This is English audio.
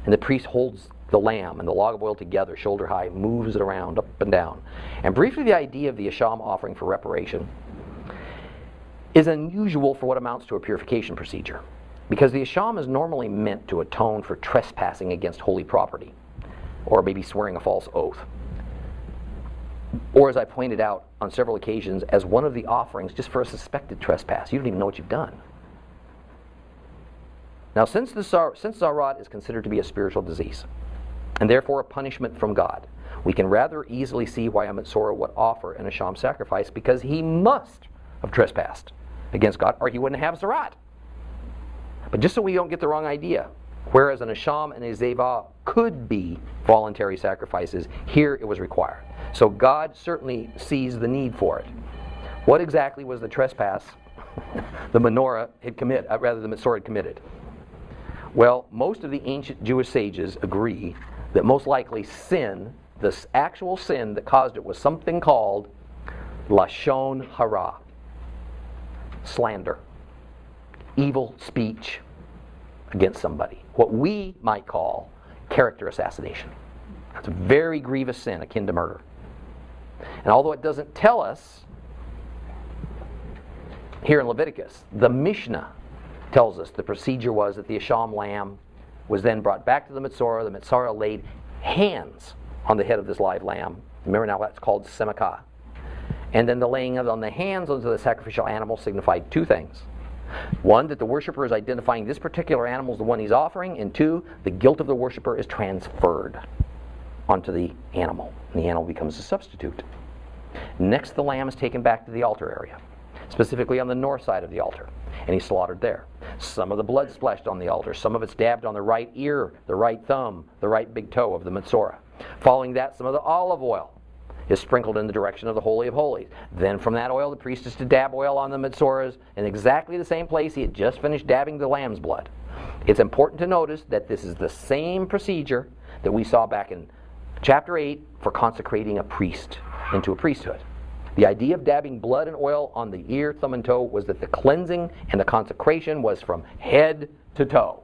And the priest holds the lamb and the log of oil together, shoulder high, moves it around, up and down. And briefly, the idea of the asham offering for reparation is unusual for what amounts to a purification procedure, because the asham is normally meant to atone for trespassing against holy property, or maybe swearing a false oath, or, as I pointed out on several occasions, as one of the offerings just for a suspected trespass. You don't even know what you've done. Now, since zarat is considered to be a spiritual disease, and therefore a punishment from God, we can rather easily see why a Metzora would offer an asham sacrifice, because he must have trespassed against God, or he wouldn't have zarat. But just so we don't get the wrong idea, whereas an asham and a zeva could be voluntary sacrifices, here it was required. So God certainly sees the need for it. What exactly was the trespass the Metzora had committed? Well, most of the ancient Jewish sages agree that most likely sin, the actual sin that caused it, was something called lashon hara, slander, evil speech against somebody, what we might call character assassination. That's a very grievous sin, akin to murder. And although it doesn't tell us here in Leviticus, the Mishnah tells us the procedure was that the asham lamb was then brought back to the Metzora. The Metzora laid hands on the head of this live lamb. Remember, now that's called semekah. And then the laying on the hands onto the sacrificial animal signified two things. One, that the worshiper is identifying this particular animal as the one he's offering, and two, the guilt of the worshiper is transferred onto the animal, and the animal becomes a substitute. Next, the lamb is taken back to the altar area, specifically on the north side of the altar, and he's slaughtered there. Some of the blood splashed on the altar, some of it's dabbed on the right ear, the right thumb, the right big toe of the Metzora. Following that, some of the olive oil is sprinkled in the direction of the Holy of Holies. Then from that oil, the priest is to dab oil on the Metzoras in exactly the same place he had just finished dabbing the lamb's blood. It's important to notice that this is the same procedure that we saw back in chapter 8 for consecrating a priest into a priesthood. The idea of dabbing blood and oil on the ear, thumb, and toe was that the cleansing and the consecration was from head to toe.